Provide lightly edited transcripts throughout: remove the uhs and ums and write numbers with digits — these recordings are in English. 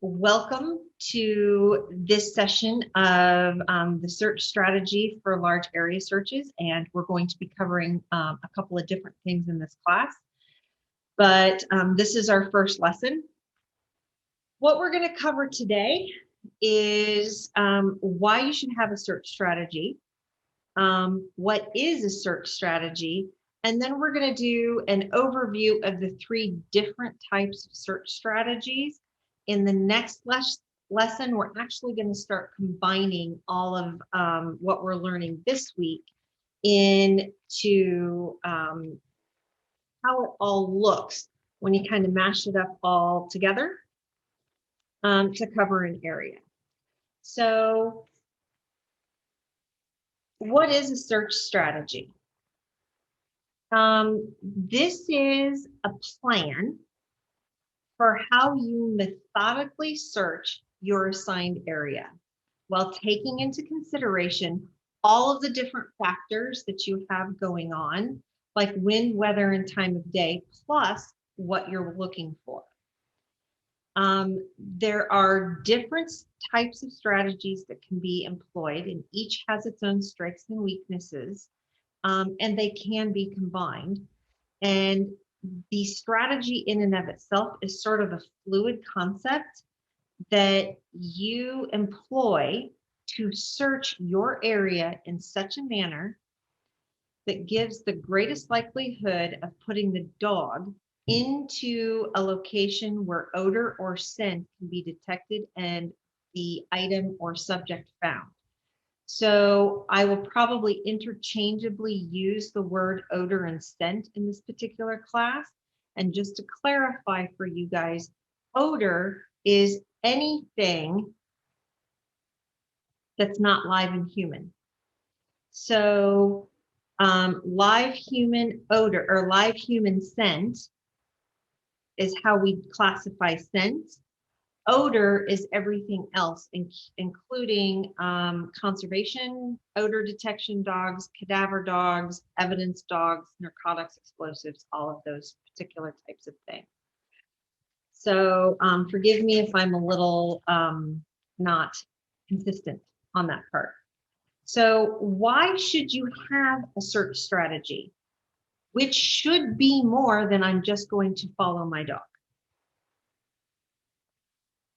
Welcome to this session of the search strategy for large area searches, and we're going to be covering a couple of different things in this class, but this is our first lesson. What we're going to cover today is why you should have a search strategy, what is a search strategy, and then we're going to do an overview of the three different types of search strategies. In the next lesson, we're actually going to start combining all of what we're learning this week into how it all looks when you kind of mash it up all together to cover an area. So, what is a search strategy? This is a plan for how you methodically search your assigned area while taking into consideration all of the different factors that you have going on, like wind, weather, and time of day, plus what you're looking for. There are different types of strategies that can be employed, and each has its own strengths and weaknesses, and they can be combined. And the strategy in and of itself is sort of a fluid concept that you employ to search your area in such a manner that gives the greatest likelihood of putting the dog into a location where odor or scent can be detected and the item or subject found. So I will probably interchangeably use the word odor and scent in this particular class. And just to clarify for you guys, odor is anything that's not live and human. So live human odor or live human scent is how we classify scent. Odor is everything else, including conservation, odor detection dogs, cadaver dogs, evidence dogs, narcotics, explosives, all of those particular types of things. So forgive me if I'm a little not consistent on that part. So why should you have a search strategy, which should be more than I'm just going to follow my dog?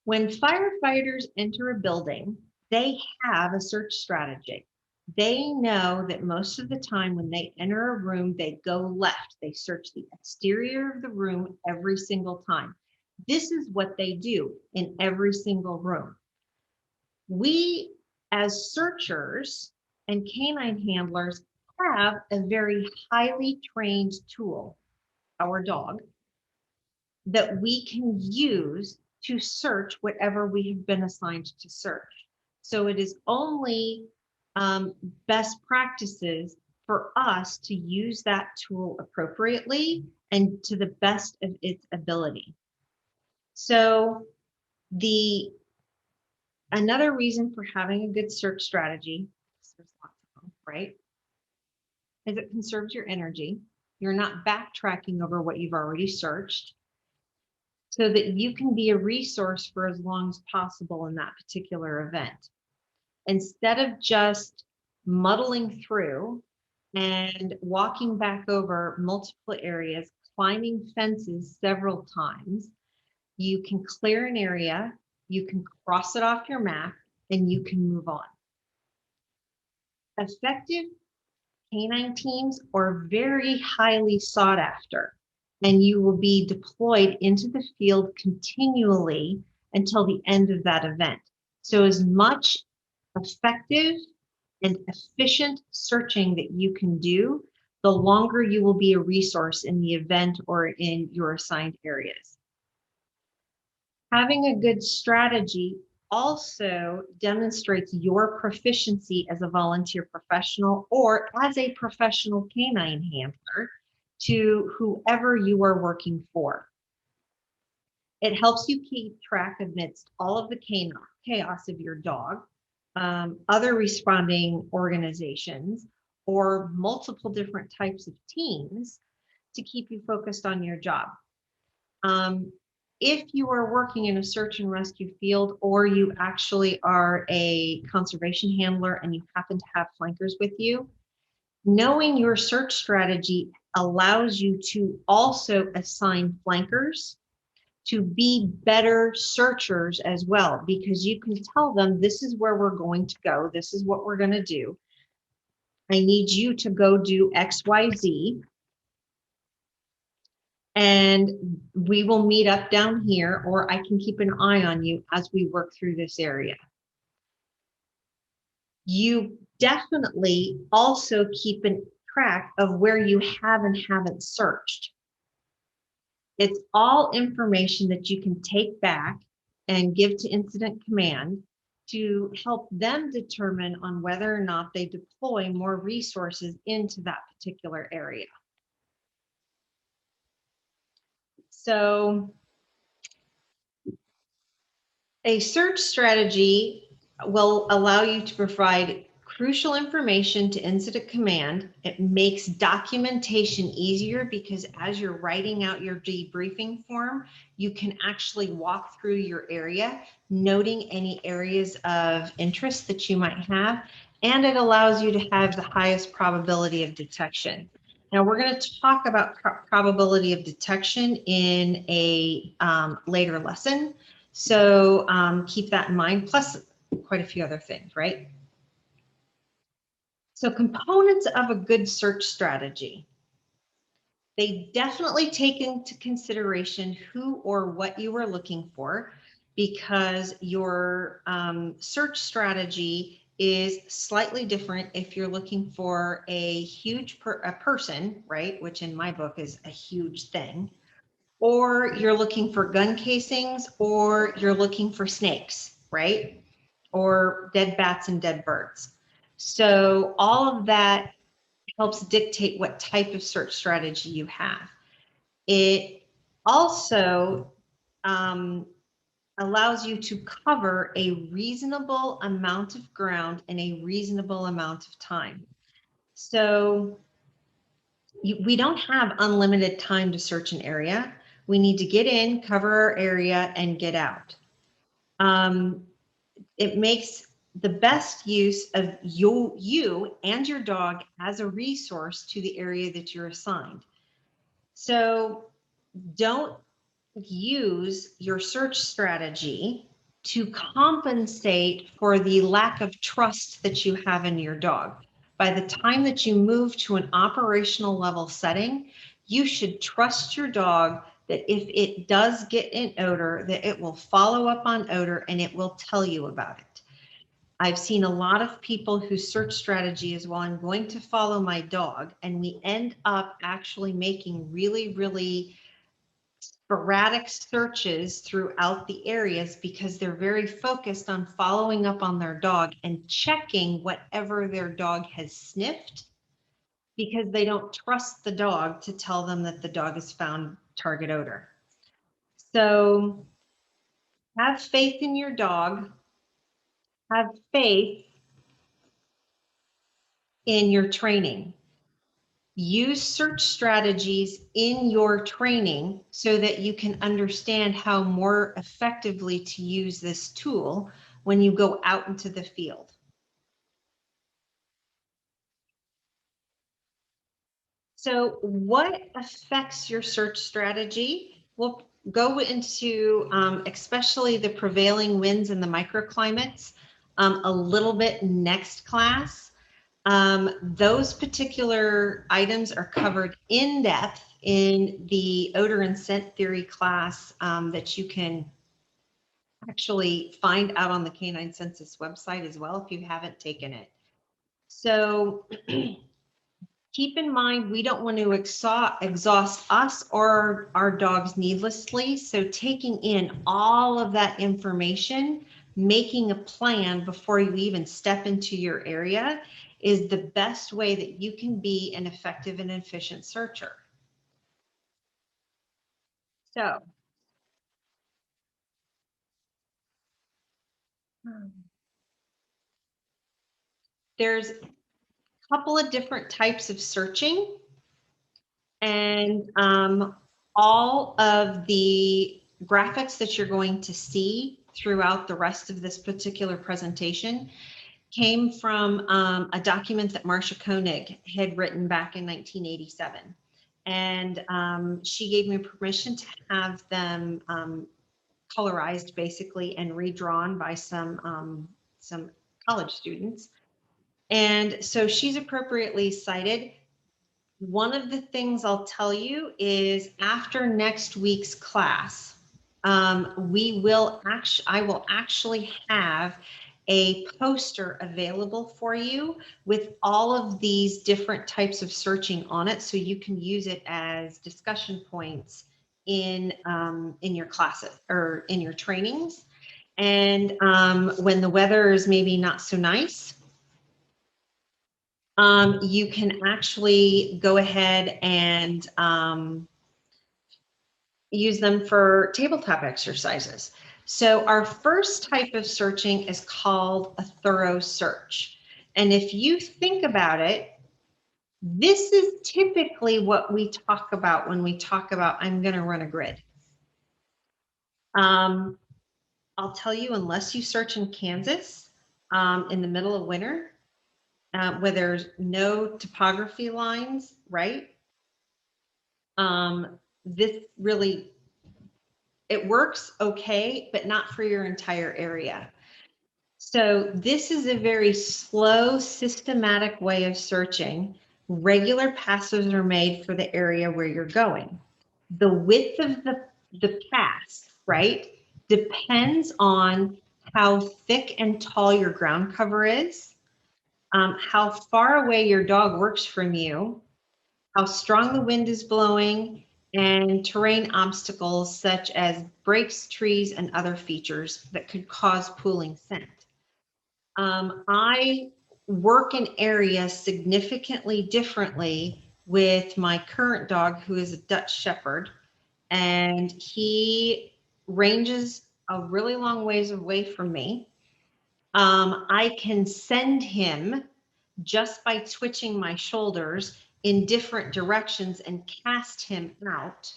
When firefighters enter a building, they have a search strategy. They know that most of the time when they enter a room, they go left. They search the exterior of the room every single time. This is what they do in every single room. We, as searchers and canine handlers, have a very highly trained tool, our dog, that we can use to search whatever we have been assigned to search. So it is only best practices for us to use that tool appropriately and to the best of its ability. So another reason for having a good search strategy, there's lots of them, right, is it conserves your energy. You're not backtracking over what you've already searched, so that you can be a resource for as long as possible in that particular event. Instead of just muddling through and walking back over multiple areas, climbing fences several times, you can clear an area, you can cross it off your map, and you can move on. Effective canine teams are very highly sought after, and you will be deployed into the field continually until the end of that event. So as much effective and efficient searching that you can do, the longer you will be a resource in the event or in your assigned areas. Having a good strategy also demonstrates your proficiency as a volunteer professional or as a professional canine handler to whoever you are working for. It helps you keep track amidst all of the chaos of your dog, other responding organizations, or multiple different types of teams to keep you focused on your job. if you are working in a search and rescue field, or you actually are a conservation handler and you happen to have flankers with you, knowing your search strategy allows you to also assign flankers to be better searchers as well, because you can tell them, this is where we're going to go, this is what we're going to do. I need you to go do XYZ, and we will meet up down here, or I can keep an eye on you as we work through this area. You definitely also keep a track of where you have and haven't searched. It's all information that you can take back and give to incident command to help them determine on whether or not they deploy more resources into that particular area. So a search strategy will allow you to provide crucial information to incident command. It makes documentation easier because as you're writing out your debriefing form, you can actually walk through your area, noting any areas of interest that you might have, and it allows you to have the highest probability of detection. Now we're going to talk about probability of detection in a later lesson. So keep that in mind, plus quite a few other things, right? So components of a good search strategy. They definitely take into consideration who or what you are looking for, because your search strategy is slightly different if you're looking for a huge person, right? Which in my book is a huge thing. Or you're looking for gun casings, or you're looking for snakes, right? Or dead bats and dead birds. So all of that helps dictate what type of search strategy you have. It also allows you to cover a reasonable amount of ground in a reasonable amount of time. So we don't have unlimited time to search an area. We need to get in, cover our area, and get out. It makes the best use of you and your dog as a resource to the area that you're assigned. So don't use your search strategy to compensate for the lack of trust that you have in your dog. By the time that you move to an operational level setting, you should trust your dog that if it does get an odor, that it will follow up on odor and it will tell you about it. I've seen a lot of people whose search strategy is, well, I'm going to follow my dog, and we end up actually making really, really sporadic searches throughout the areas because they're very focused on following up on their dog and checking whatever their dog has sniffed, because they don't trust the dog to tell them that the dog has found target odor. So have faith in your dog. Have faith in your training. Use search strategies in your training so that you can understand how more effectively to use this tool when you go out into the field. So what affects your search strategy? We'll go into especially the prevailing winds and the microclimates a little bit next class. Those particular items are covered in depth in the odor and scent theory class that you can actually find out on the Canine Census website as well if you haven't taken it. So keep in mind, we don't want to exhaust us or our dogs needlessly. So taking in all of that information, making a plan before you even step into your area is the best way that you can be an effective and efficient searcher. So there's a couple of different types of searching, and all of the graphics that you're going to see throughout the rest of this particular presentation came from a document that Marcia Koenig had written back in 1987. And she gave me permission to have them colorized basically and redrawn by some college students. And so she's appropriately cited. One of the things I'll tell you is after next week's class, I will actually have a poster available for you with all of these different types of searching on it, so you can use it as discussion points in your classes or in your trainings. And when the weather is maybe not so nice, you can actually go ahead and use them for tabletop exercises. So our first type of searching is called a thorough search. And if you think about it, this is typically what we talk about when we talk about, I'm going to run a grid. I'll tell you, unless you search in Kansas in the middle of winter, where there's no topography lines, right? This really, it works okay, but not for your entire area. So this is a very slow, systematic way of searching. Regular passes are made for the area where you're going. The width of the pass, right, depends on how thick and tall your ground cover is, how far away your dog works from you, how strong the wind is blowing, and terrain obstacles such as breaks, trees, and other features that could cause pooling scent. I work in areas significantly differently with my current dog, who is a Dutch Shepherd, and he ranges a really long ways away from me. I can send him just by twitching my shoulders in different directions and cast him out.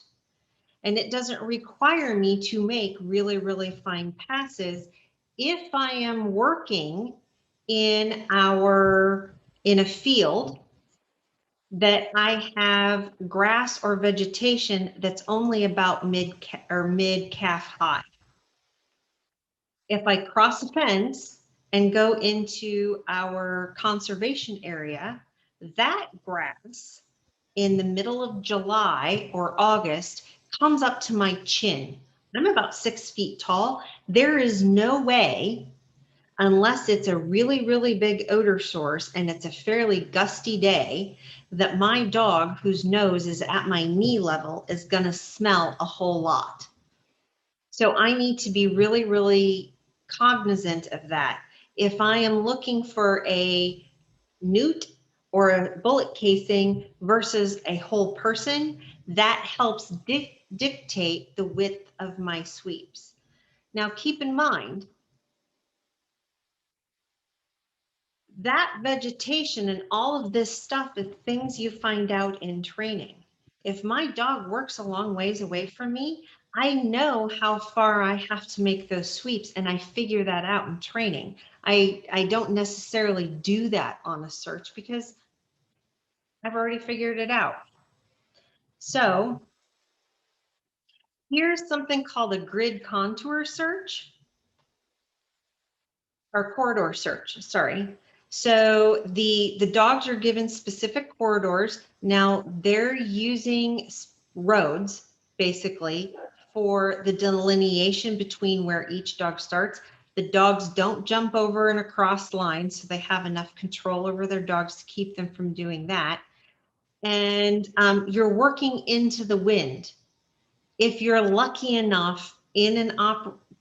And it doesn't require me to make really, really fine passes if I am working in a field that I have grass or vegetation that's only about mid calf high. If I cross a fence and go into our conservation area, that grass in the middle of July or August comes up to my chin. I'm about 6 feet tall. There is no way, unless it's a really, really big odor source and it's a fairly gusty day, that my dog, whose nose is at my knee level, is going to smell a whole lot. So I need to be really, really cognizant of that. If I am looking for a newt or a bullet casing versus a whole person, that helps dictate the width of my sweeps. Now, keep in mind that vegetation and all of this stuff is things you find out in training. If my dog works a long ways away from me, I know how far I have to make those sweeps, and I figure that out in training. I don't necessarily do that on a search because I've already figured it out. So here's something called a grid contour search, or corridor search, sorry. So the dogs are given specific corridors. Now they're using roads basically for the delineation between where each dog starts. The dogs don't jump over and across lines, so they have enough control over their dogs to keep them from doing that. And you're working into the wind. If you're lucky enough in an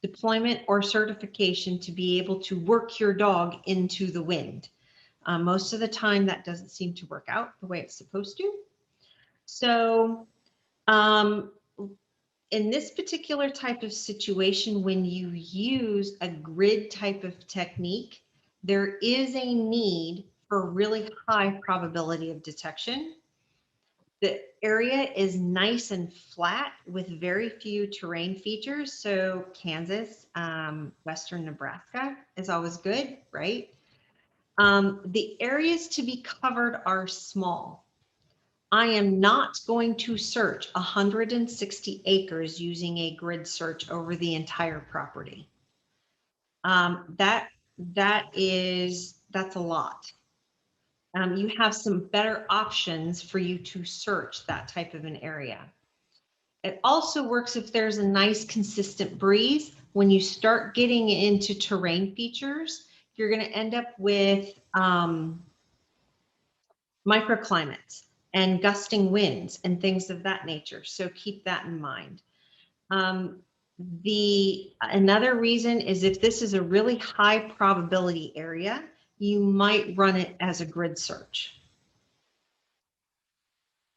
deployment or certification to be able to work your dog into the wind. Most of the time that doesn't seem to work out the way it's supposed to. So in this particular type of situation, when you use a grid type of technique, there is a need for really high probability of detection. The area is nice and flat with very few terrain features. So Kansas, Western Nebraska is always good, right? The areas to be covered are small. I am not going to search 160 acres using a grid search over the entire property. That's a lot. You have some better options for you to search that type of an area. It also works if there's a nice consistent breeze. When you start getting into terrain features, you're going to end up with microclimates and gusting winds and things of that nature. So keep that in mind. Another reason is if this is a really high probability area, you might run it as a grid search.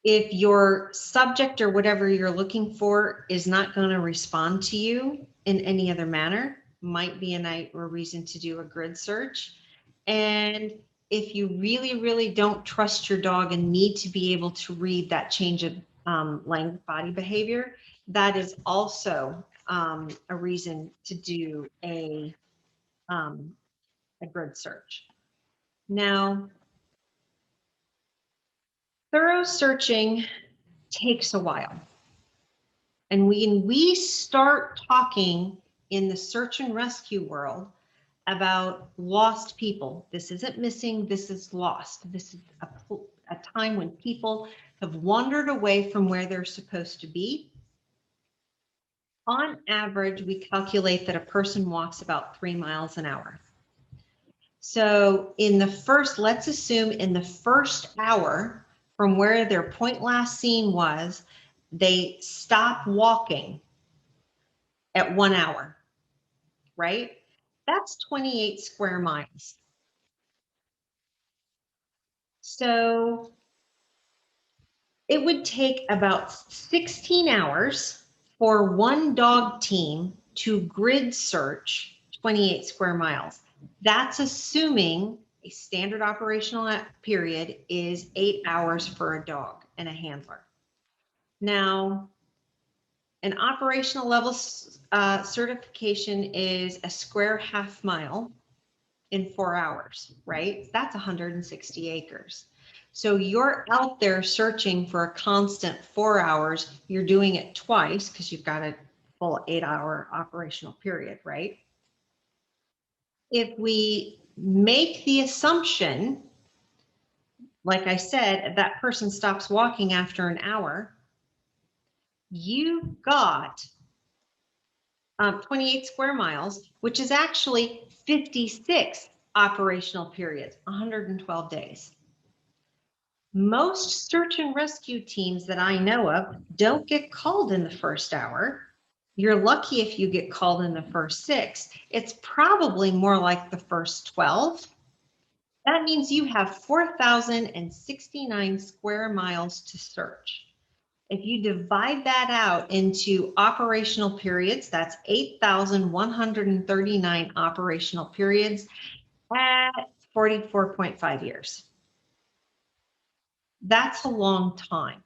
If your subject or whatever you're looking for is not going to respond to you in any other manner, might be a reason to do a grid search. And if you really, really don't trust your dog and need to be able to read that change of language, body behavior, that is also a reason to do a grid search. Now, thorough searching takes a while. And when we start talking in the search and rescue world about lost people, this isn't missing, this is lost. This is a time when people have wandered away from where they're supposed to be. On average, we calculate that a person walks about 3 miles an hour. So let's assume in the first hour from where their point last seen was, they stop walking at 1 hour, right? That's 28 square miles. So it would take about 16 hours for one dog team to grid search 28 square miles. That's assuming a standard operational period is 8 hours for a dog and a handler. Now, an operational level certification is a square half mile in 4 hours, right? That's 160 acres. So you're out there searching for a constant 4 hours. You're doing it twice because you've got a full 8-hour operational period, right? If we make the assumption, like I said, that person stops walking after an hour, you've got 28 square miles, which is actually 56 operational periods, 112 days. Most search and rescue teams that I know of don't get called in the first hour. You're lucky if you get called in the first 6. It's probably more like the first 12. That means you have 4,069 square miles to search. If you divide that out into operational periods, that's 8,139 operational periods at 44.5 years. That's a long time.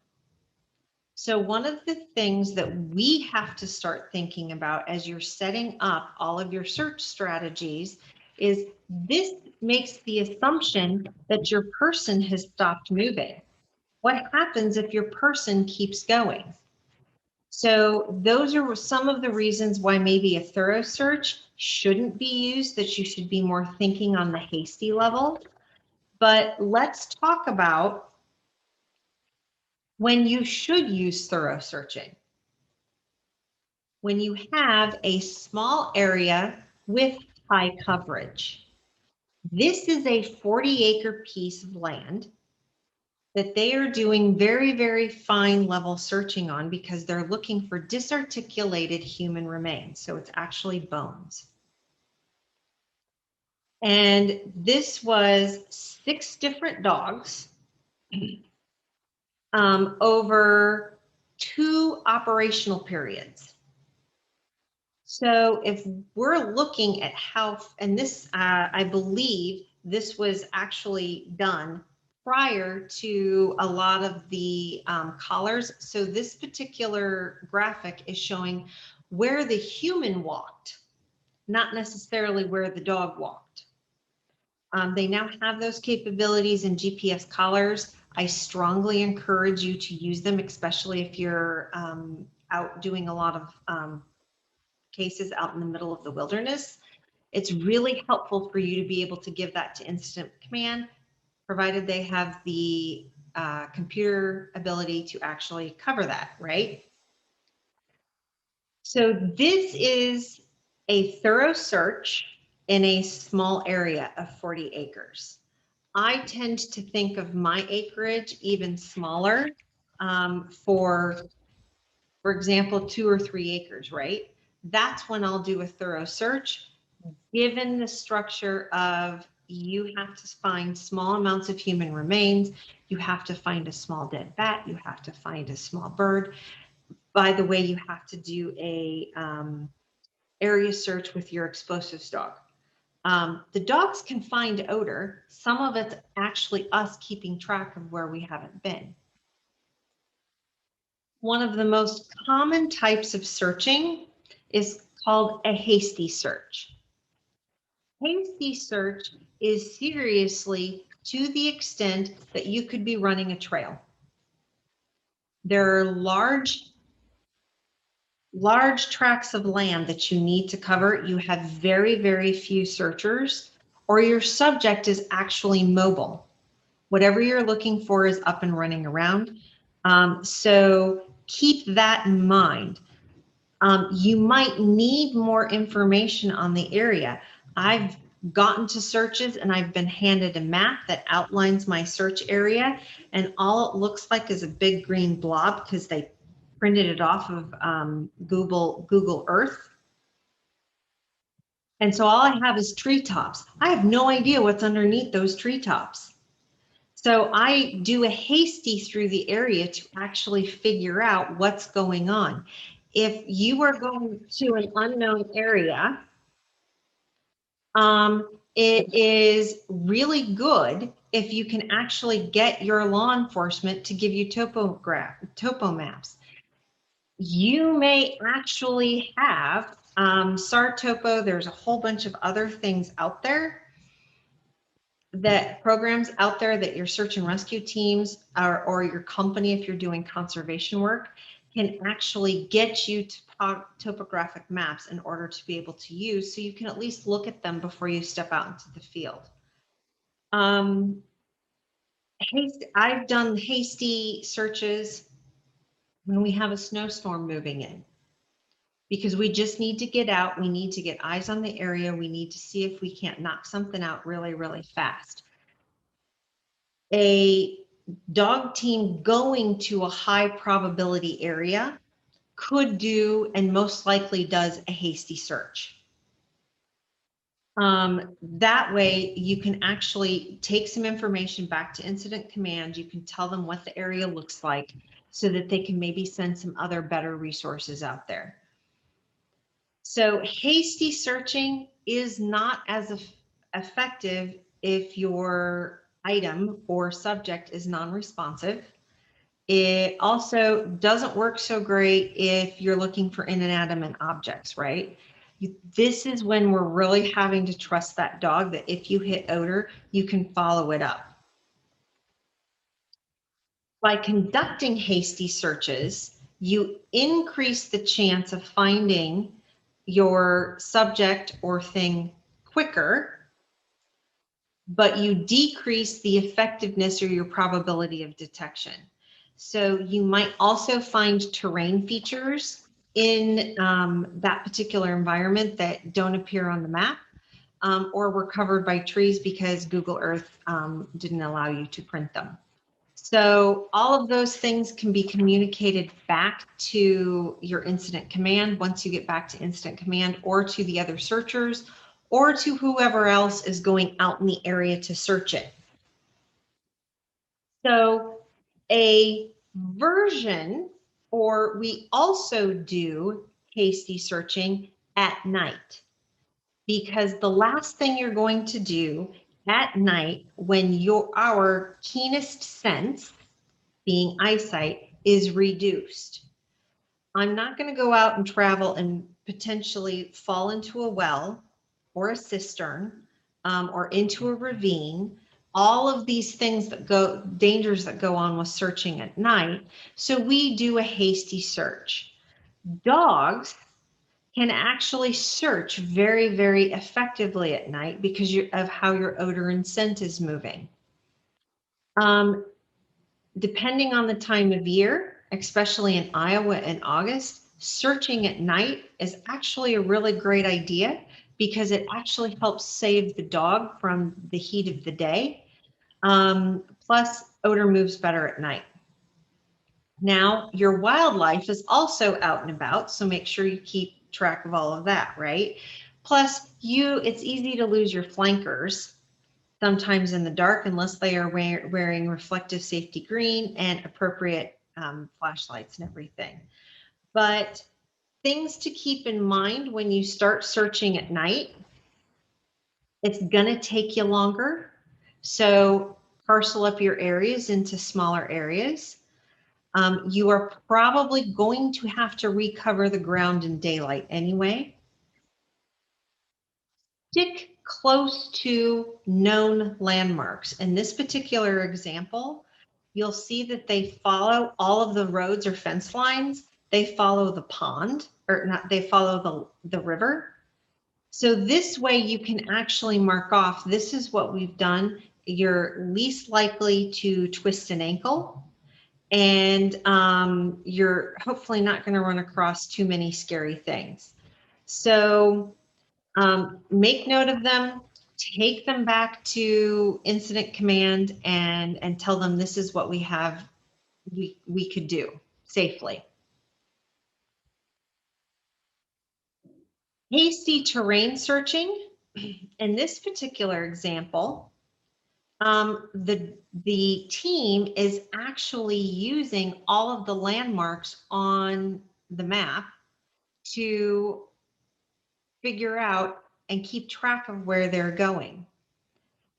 So one of the things that we have to start thinking about as you're setting up all of your search strategies is this makes the assumption that your person has stopped moving. What happens if your person keeps going? So those are some of the reasons why maybe a thorough search shouldn't be used, that you should be more thinking on the hasty level. But let's talk about when you should use thorough searching. When you have a small area with high coverage. This is a 40-acre piece of land that they are doing very, very fine level searching on because they're looking for disarticulated human remains. So it's actually bones. And this was 6 different dogs over 2 operational periods. So if we're looking at how, and this, I believe this was actually done prior to a lot of the collars. So this particular graphic is showing where the human walked, not necessarily where the dog walked. They now have those capabilities in GPS collars. I strongly encourage you to use them, especially if you're out doing a lot of cases out in the middle of the wilderness. It's really helpful for you to be able to give that to incident command, provided they have the computer ability to actually cover that, right? So this is a thorough search in a small area of 40 acres. I tend to think of my acreage even smaller for example, 2 or 3 acres, right? That's when I'll do a thorough search, given the structure of you have to find small amounts of human remains, you have to find a small dead bat, you have to find a small bird. By the way, you have to do a area search with your explosives dog. The dogs can find odor. Some of it's actually us keeping track of where we haven't been. One of the most common types of searching is called a hasty search. Hasty search is seriously to the extent that you could be running a trail. There are large tracts of land that you need to cover. You have very, very few searchers, or your subject is actually mobile. Whatever you're looking for is up and running around. So keep that in mind. You might need more information on the area. I've gotten to searches and I've been handed a map that outlines my search area, and all it looks like is a big green blob because they printed it off of Google Earth. And so all I have is treetops. I have no idea what's underneath those treetops. So I do a hasty through the area to actually figure out what's going on. If you are going to an unknown area, it is really good if you can actually get your law enforcement to give you topo maps. You may actually have SAR-Topo. There's a whole bunch of other things out there, that programs out there that your search and rescue teams or your company, if you're doing conservation work, can actually get you to topographic maps in order to be able to use, so you can at least look at them before you step out into the field. I've done hasty searches when we have a snowstorm moving in, because we just need to get out. We need to get eyes on the area. We need to see if we can't knock something out really, really fast. A dog team going to a high probability area could do, and most likely does, a hasty search. That way you can actually take some information back to incident command. You can tell them what the area looks like so that they can maybe send some other better resources out there. So hasty searching is not as effective if your item or subject is non-responsive. It also doesn't work so great if you're looking for inanimate objects, right? This is when we're really having to trust that dog that if you hit odor, you can follow it up. By conducting hasty searches, you increase the chance of finding your subject or thing quicker, but you decrease the effectiveness or your probability of detection. So you might also find terrain features in that particular environment that don't appear on the map, or were covered by trees because Google Earth didn't allow you to print them. So all of those things can be communicated back to your incident command once you get back to incident command, or to the other searchers, or to whoever else is going out in the area to search it. So a version, or we also do hasty searching at night, because the last thing you're going to do at night when our keenest sense, being eyesight, is reduced. I'm not going to go out and travel and potentially fall into a well or a cistern, or into a ravine. All of these things dangers that go on with searching at night. So we do a hasty search. Dogs can actually search very, very effectively at night because of how your odor and scent is moving. Um, Depending on the time of year, especially in Iowa in August, searching at night is actually a really great idea because it actually helps save the dog from the heat of the day. Plus, odor moves better at night. Now, your wildlife is also out and about, so make sure you keep track of all of that, right? Plus, it's easy to lose your flankers sometimes in the dark unless they are wearing reflective safety green and appropriate flashlights and everything. But things to keep in mind when you start searching at night, it's gonna take you longer. So parcel up your areas into smaller areas. You are probably going to have to recover the ground in daylight anyway. Stick close to known landmarks. In this particular example, you'll see that they follow all of the roads or fence lines. They follow the pond, or not, they follow the river. So this way you can actually mark off, this is what we've done. You're least likely to twist an ankle, and you're hopefully not going to run across too many scary things. So make note of them, take them back to incident command, and tell them this is what we have, we could do safely. Hasty terrain searching. In this particular example, the team is actually using all of the landmarks on the map to figure out and keep track of where they're going.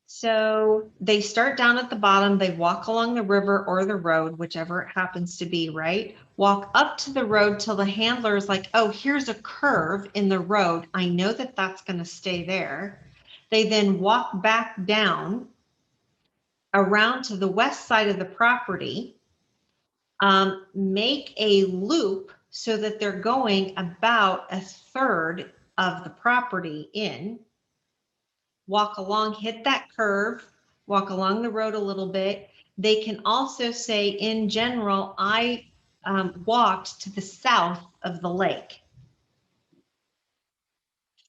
So they start down at the bottom, they walk along the river or the road, whichever it happens to be, right? Walk up to the road till the handler is like, oh, here's a curve in the road. I know that that's going to stay there. They then walk back down around to the west side of the property, make a loop so that they're going about a third of the property in, walk along, hit that curve, walk along the road a little bit. They can also say, in general, I walked to the south of the lake.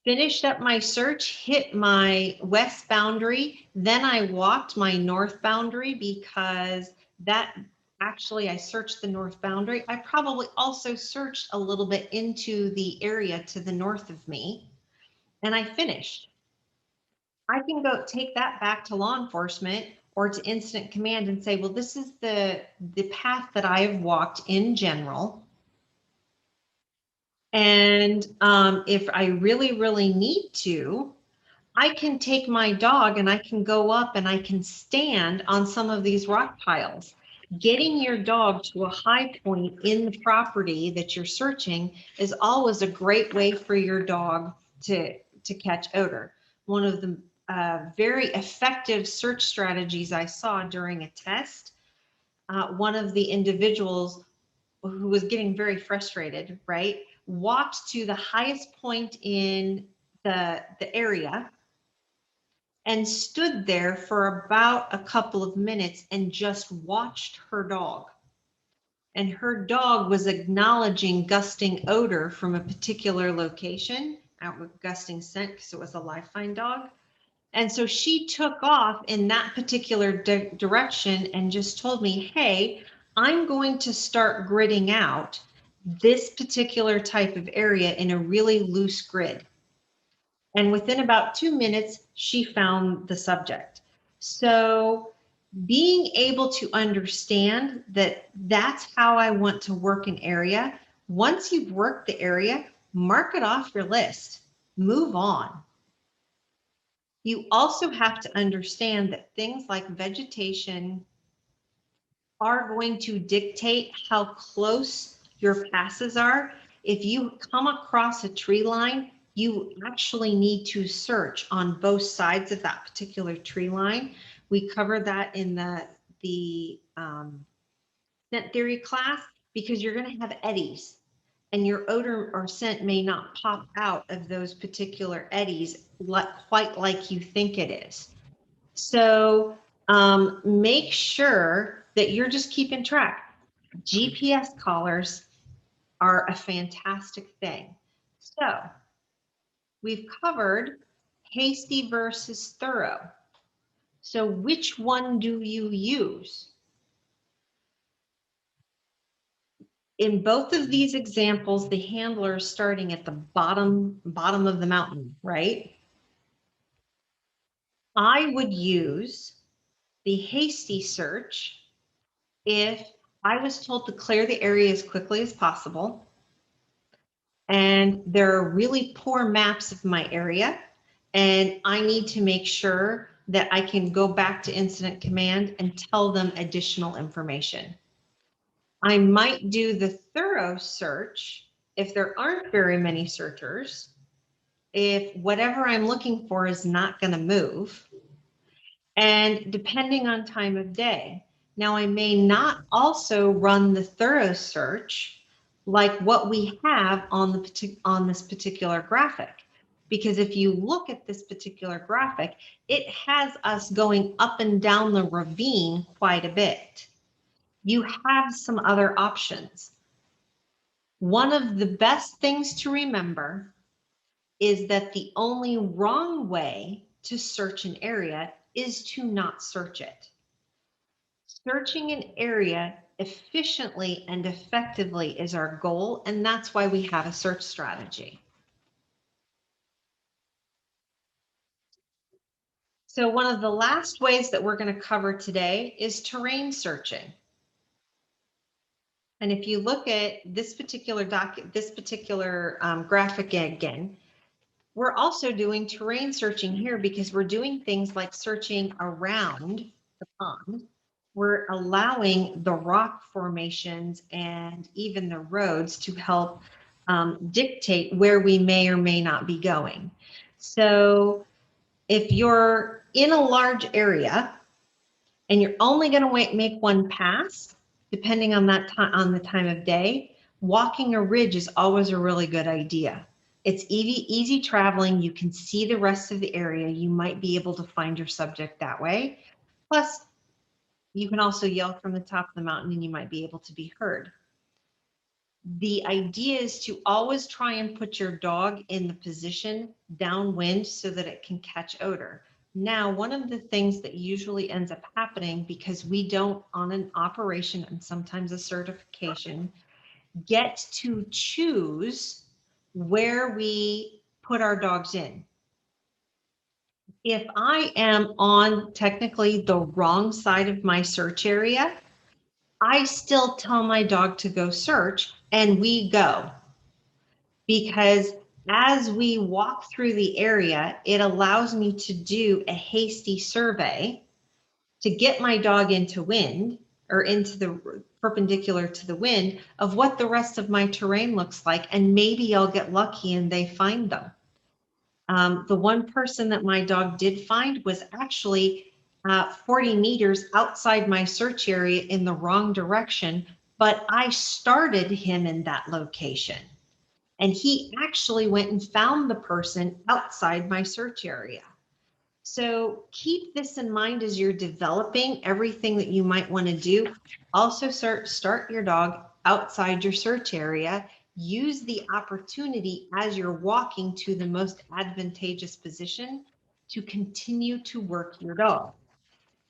Finished up my search, hit my west boundary, then I walked my north boundary because that actually I searched the north boundary. I probably also searched a little bit into the area to the north of me, and I finished. I can go take that back to law enforcement or to incident command and say, well, this is the path that I have walked in general. And if I really, really need to, I can take my dog and I can go up and I can stand on some of these rock piles. Getting your dog to a high point in the property that you're searching is always a great way for your dog to catch odor. One of the very effective search strategies I saw during a test, one of the individuals who was getting very frustrated, right, walked to the highest point in the area and stood there for about a couple of minutes and just watched her dog. And her dog was acknowledging gusting odor from a particular location, out with gusting scent because it was a live find dog. And so she took off in that particular direction and just told me, hey, I'm going to start gridding out this particular type of area in a really loose grid. And within about 2 minutes, she found the subject. So being able to understand that that's how I want to work an area. Once you've worked the area, mark it off your list, move on. You also have to understand that things like vegetation are going to dictate how close your passes are. If you come across a tree line, you actually need to search on both sides of that particular tree line. We cover that in the scent theory class, because you're going to have eddies and your odor or scent may not pop out of those particular eddies quite like you think it is. So make sure that you're just keeping track. GPS collars are a fantastic thing. So we've covered hasty versus thorough. So which one do you use? In both of these examples, the handler is starting at the bottom of the mountain, right? I would use the hasty search if I was told to clear the area as quickly as possible, and there are really poor maps of my area, and I need to make sure that I can go back to incident command and tell them additional information. I might do the thorough search if there aren't very many searchers, if whatever I'm looking for is not going to move, and depending on time of day. Now, I may not also run the thorough search like what we have on this particular graphic, because if you look at this particular graphic, it has us going up and down the ravine quite a bit. You have some other options. One of the best things to remember is that the only wrong way to search an area is to not search it. Searching an area efficiently and effectively is our goal, and that's why we have a search strategy. So one of the last ways that we're going to cover today is terrain searching. And if you look at this particular graphic again, we're also doing terrain searching here because we're doing things like searching around the pond. We're allowing the rock formations and even the roads to help dictate where we may or may not be going. So if you're in a large area and you're only going to make one pass, depending on that time, on the time of day, walking a ridge is always a really good idea. It's easy traveling. You can see the rest of the area. You might be able to find your subject that way. Plus, you can also yell from the top of the mountain and you might be able to be heard. The idea is to always try and put your dog in the position downwind so that it can catch odor. Now, one of the things that usually ends up happening, because we don't, on an operation and sometimes a certification, get to choose where we put our dogs in. If I am on technically the wrong side of my search area, I still tell my dog to go search and we go. Because as we walk through the area, it allows me to do a hasty survey to get my dog into wind or into the perpendicular to the wind of what the rest of my terrain looks like. And maybe I'll get lucky and they find them. The one person that my dog did find was actually 40 meters outside my search area in the wrong direction, but I started him in that location. And he actually went and found the person outside my search area. So keep this in mind as you're developing everything that you might want to do. Also start your dog outside your search area. Use the opportunity as you're walking to the most advantageous position to continue to work your dog.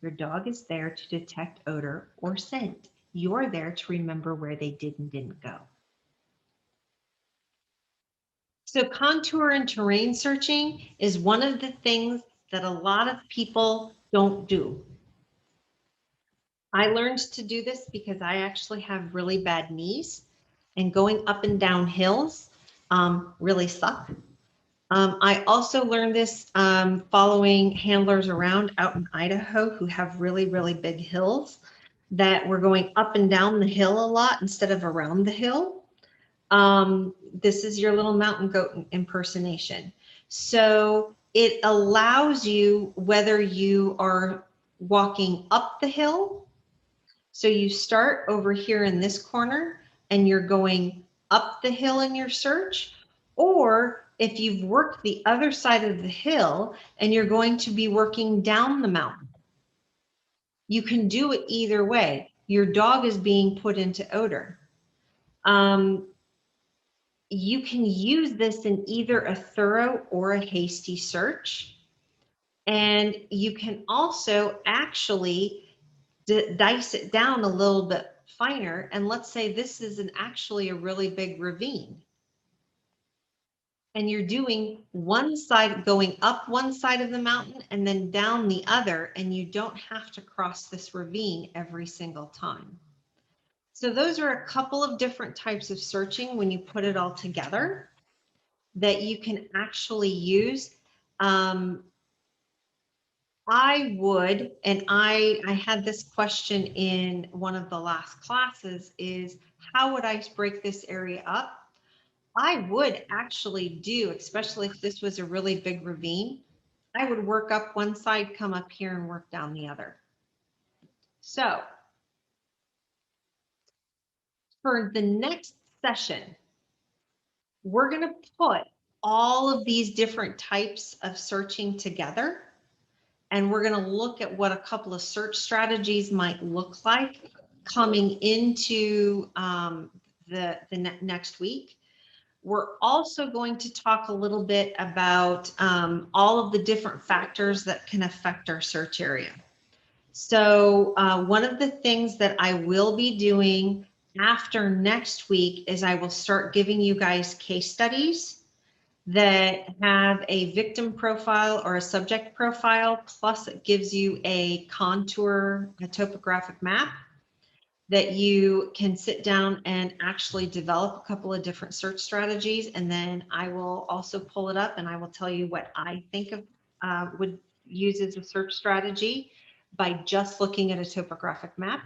Your dog is there to detect odor or scent. You're there to remember where they did and didn't go. So contour and terrain searching is one of the things that a lot of people don't do. I learned to do this because I actually have really bad knees, and going up and down hills really suck. I also learned this following handlers around out in Idaho who have really, really big hills that were going up and down the hill a lot instead of around the hill. This is your little mountain goat impersonation. So it allows you, whether you are walking up the hill, so you start over here in this corner and you're going up the hill in your search, or if you've worked the other side of the hill and you're going to be working down the mountain. You can do it either way. Your dog is being put into odor. You can use this in either a thorough or a hasty search. And you can also actually dice it down a little bit finer. And let's say this is actually a really big ravine. And you're doing one side, going up one side of the mountain and then down the other, and you don't have to cross this ravine every single time. So those are a couple of different types of searching when you put it all together that you can actually use. I would, and I had this question in one of the last classes, is how would I break this area up? I would actually do, especially if this was a really big ravine, I would work up one side, come up here and work down the other. So for the next session, we're going to put all of these different types of searching together. And we're going to look at what a couple of search strategies might look like coming into the next week. We're also going to talk a little bit about all of the different factors that can affect our search area. So one of the things that I will be doing after next week is I will start giving you guys case studies that have a victim profile or a subject profile, plus it gives you a contour, a topographic map that you can sit down and actually develop a couple of different search strategies. And then I will also pull it up and I will tell you what I think of would use as a search strategy by just looking at a topographic map.